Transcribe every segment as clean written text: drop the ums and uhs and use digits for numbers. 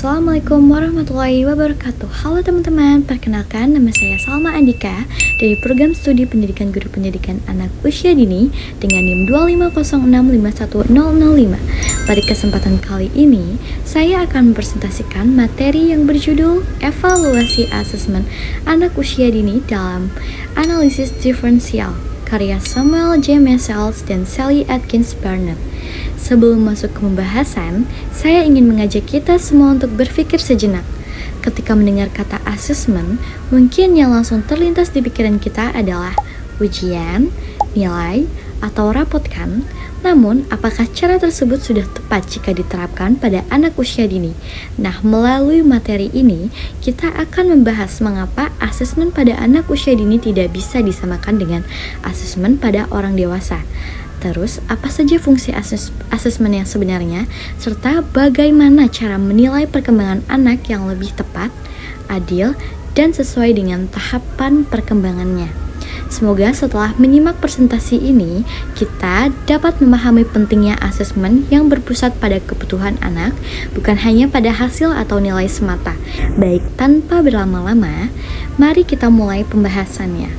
Assalamualaikum warahmatullahi wabarakatuh. Halo teman-teman, perkenalkan nama saya Salma Andika dari program studi pendidikan guru pendidikan anak usia dini dengan NIM 250651005. Pada kesempatan kali ini, saya akan mempresentasikan materi yang berjudul Evaluasi Asesmen Anak Usia Dini dalam Analisis Diferensial, karya Samuel J. Mesells dan Sally Atkins Barnett. Sebelum masuk ke pembahasan, saya ingin mengajak kita semua untuk berpikir sejenak. Ketika mendengar kata asesmen, mungkin yang langsung terlintas di pikiran kita adalah ujian, nilai, atau rapot kan? Namun, apakah cara tersebut sudah tepat jika diterapkan pada anak usia dini? Nah, melalui materi ini, kita akan membahas mengapa asesmen pada anak usia dini tidak bisa disamakan dengan asesmen pada orang dewasa. Terus, apa saja fungsi asesmen yang sebenarnya, serta bagaimana cara menilai perkembangan anak yang lebih tepat, adil, dan sesuai dengan tahapan perkembangannya. Semoga setelah menyimak presentasi ini, kita dapat memahami pentingnya asesmen yang berpusat pada kebutuhan anak, bukan hanya pada hasil atau nilai semata. Baik, tanpa berlama-lama, mari kita mulai pembahasannya.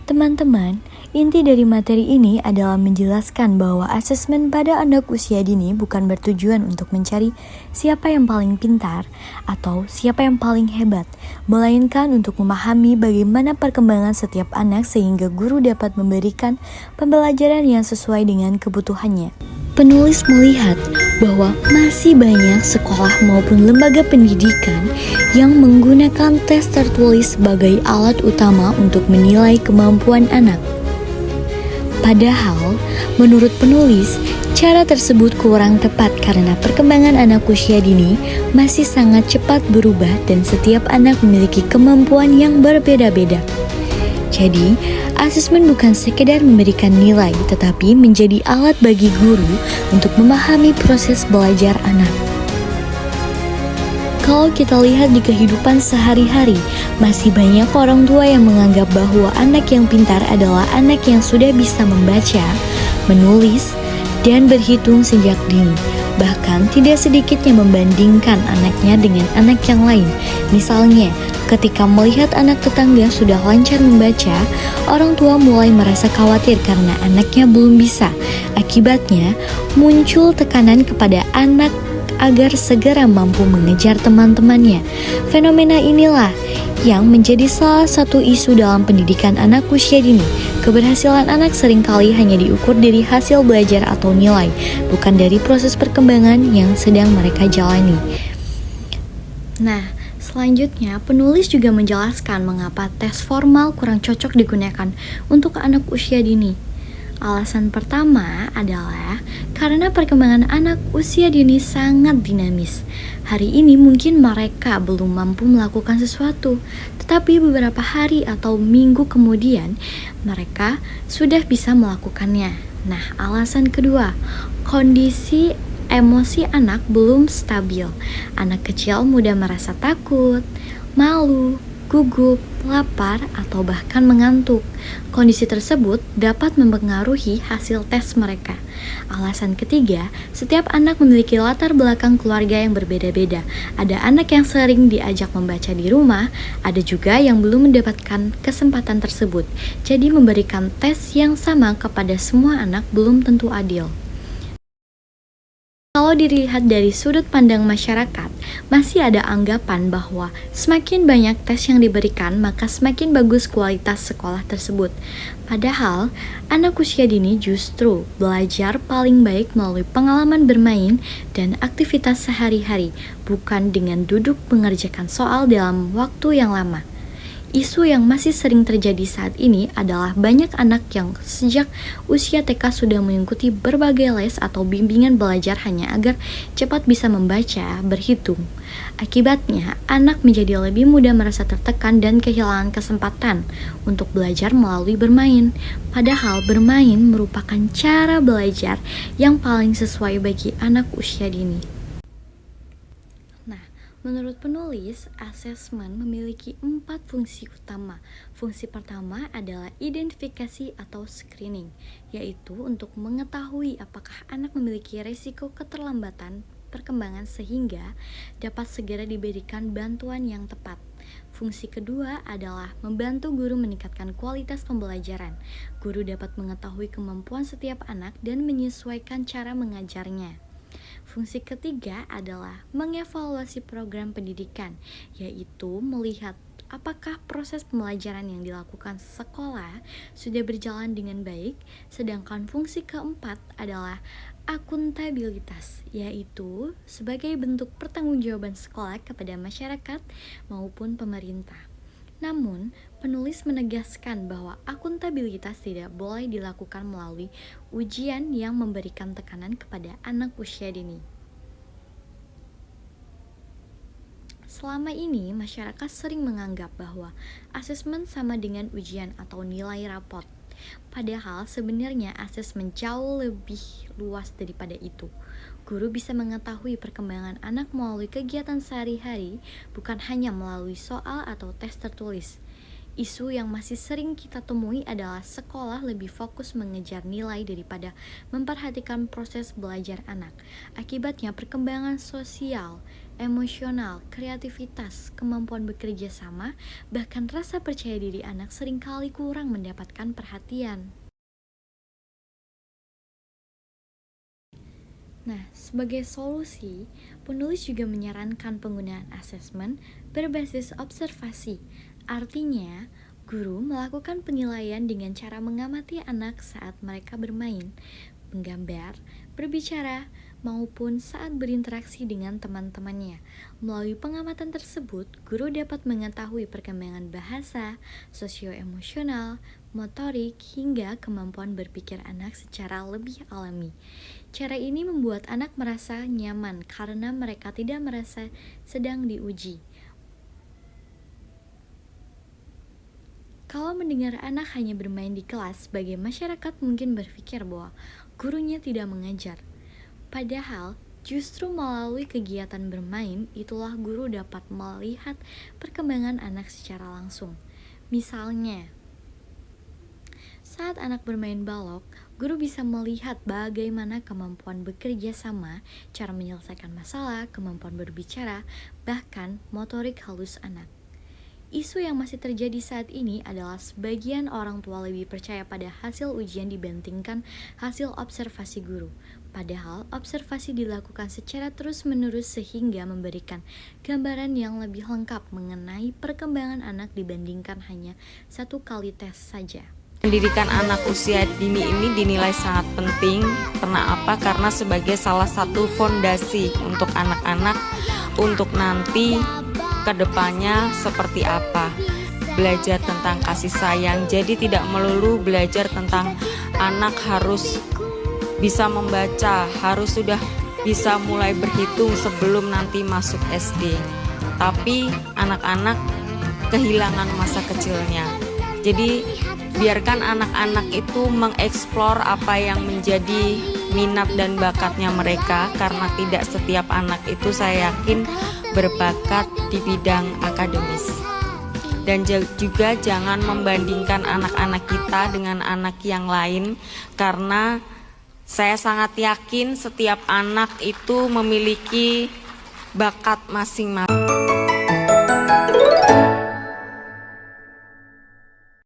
Teman-teman, inti dari materi ini adalah menjelaskan bahwa asesmen pada anak usia dini bukan bertujuan untuk mencari siapa yang paling pintar atau siapa yang paling hebat, melainkan untuk memahami bagaimana perkembangan setiap anak sehingga guru dapat memberikan pembelajaran yang sesuai dengan kebutuhannya. Penulis melihat bahwa masih banyak sekolah maupun lembaga pendidikan yang menggunakan tes tertulis sebagai alat utama untuk menilai kemampuan anak. Padahal, menurut penulis, cara tersebut kurang tepat karena perkembangan anak usia dini masih sangat cepat berubah dan setiap anak memiliki kemampuan yang berbeda-beda. Jadi, asesmen bukan sekedar memberikan nilai, tetapi menjadi alat bagi guru untuk memahami proses belajar anak. Kalau kita lihat di kehidupan sehari-hari, masih banyak orang tua yang menganggap bahwa anak yang pintar adalah anak yang sudah bisa membaca, menulis, dan berhitung sejak dini. Bahkan tidak sedikit yang membandingkan anaknya dengan anak yang lain. Misalnya, ketika melihat anak tetangga sudah lancar membaca, orang tua mulai merasa khawatir karena anaknya belum bisa. Akibatnya, muncul tekanan kepada anak agar segera mampu mengejar teman-temannya. Fenomena inilah yang menjadi salah satu isu dalam pendidikan anak usia dini. Keberhasilan anak seringkali hanya diukur dari hasil belajar atau nilai, bukan dari proses perkembangan yang sedang mereka jalani. Nah, selanjutnya penulis juga menjelaskan mengapa tes formal kurang cocok digunakan untuk anak usia dini. Alasan pertama adalah karena perkembangan anak usia dini sangat dinamis. Hari ini mungkin mereka belum mampu melakukan sesuatu, tetapi beberapa hari atau minggu kemudian mereka sudah bisa melakukannya. Nah, alasan kedua, kondisi emosi anak belum stabil. Anak kecil mudah merasa takut, malu, gugup, lapar, atau bahkan mengantuk. Kondisi tersebut dapat mempengaruhi hasil tes mereka. Alasan ketiga, setiap anak memiliki latar belakang keluarga yang berbeda-beda. Ada anak yang sering diajak membaca di rumah, ada juga yang belum mendapatkan kesempatan tersebut. Jadi memberikan tes yang sama kepada semua anak belum tentu adil. Kalau dilihat dari sudut pandang masyarakat, masih ada anggapan bahwa semakin banyak tes yang diberikan, maka semakin bagus kualitas sekolah tersebut. Padahal, anak usia dini justru belajar paling baik melalui pengalaman bermain dan aktivitas sehari-hari, bukan dengan duduk mengerjakan soal dalam waktu yang lama. Isu yang masih sering terjadi saat ini adalah banyak anak yang sejak usia TK sudah mengikuti berbagai les atau bimbingan belajar hanya agar cepat bisa membaca, berhitung. Akibatnya, anak menjadi lebih mudah merasa tertekan dan kehilangan kesempatan untuk belajar melalui bermain. Padahal bermain merupakan cara belajar yang paling sesuai bagi anak usia dini. Menurut penulis, asesmen memiliki 4 fungsi utama. Fungsi pertama adalah identifikasi atau screening, yaitu untuk mengetahui apakah anak memiliki risiko keterlambatan perkembangan sehingga dapat segera diberikan bantuan yang tepat. Fungsi kedua adalah membantu guru meningkatkan kualitas pembelajaran. Guru dapat mengetahui kemampuan setiap anak dan menyesuaikan cara mengajarnya. Fungsi ketiga adalah mengevaluasi program pendidikan, yaitu melihat apakah proses pembelajaran yang dilakukan sekolah sudah berjalan dengan baik. Sedangkan fungsi keempat adalah akuntabilitas, yaitu sebagai bentuk pertanggungjawaban sekolah kepada masyarakat maupun pemerintah. Namun, penulis menegaskan bahwa akuntabilitas tidak boleh dilakukan melalui ujian yang memberikan tekanan kepada anak usia dini. Selama ini, masyarakat sering menganggap bahwa asesmen sama dengan ujian atau nilai raport. Padahal sebenarnya asesmen jauh lebih luas daripada itu. Guru bisa mengetahui perkembangan anak melalui kegiatan sehari-hari, bukan hanya melalui soal atau tes tertulis. Isu yang masih sering kita temui adalah sekolah lebih fokus mengejar nilai daripada memperhatikan proses belajar anak. Akibatnya perkembangan sosial, emosional, kreativitas, kemampuan bekerja sama, bahkan rasa percaya diri anak seringkali kurang mendapatkan perhatian. Nah, sebagai solusi, penulis juga menyarankan penggunaan asesmen berbasis observasi. Artinya, guru melakukan penilaian dengan cara mengamati anak saat mereka bermain, menggambar, berbicara, maupun saat berinteraksi dengan teman-temannya. Melalui pengamatan tersebut, guru dapat mengetahui perkembangan bahasa, sosioemosional, motorik, hingga kemampuan berpikir anak secara lebih alami. Cara ini membuat anak merasa nyaman karena mereka tidak merasa sedang diuji. Kalau mendengar anak hanya bermain di kelas, sebagai masyarakat mungkin berpikir bahwa gurunya tidak mengajar. Padahal, justru melalui kegiatan bermain, itulah guru dapat melihat perkembangan anak secara langsung. Misalnya, saat anak bermain balok, guru bisa melihat bagaimana kemampuan bekerja sama, cara menyelesaikan masalah, kemampuan berbicara, bahkan motorik halus anak. Isu yang masih terjadi saat ini adalah sebagian orang tua lebih percaya pada hasil ujian dibandingkan hasil observasi guru. Padahal observasi dilakukan secara terus-menerus sehingga memberikan gambaran yang lebih lengkap mengenai perkembangan anak dibandingkan hanya satu kali tes saja. Pendidikan anak usia dini ini dinilai sangat penting. Karena apa? Karena sebagai salah satu fondasi untuk anak-anak untuk nanti kedepannya seperti apa, belajar tentang kasih sayang. Jadi tidak melulu belajar tentang anak harus bisa membaca, harus sudah bisa mulai berhitung sebelum nanti masuk SD. Tapi anak-anak kehilangan masa kecilnya. Jadi biarkan anak-anak itu mengeksplor apa yang menjadi minat dan bakatnya mereka, karena tidak setiap anak itu saya yakin berbakat di bidang akademis. Dan juga jangan membandingkan anak-anak kita dengan anak yang lain, karena saya sangat yakin setiap anak itu memiliki bakat masing-masing.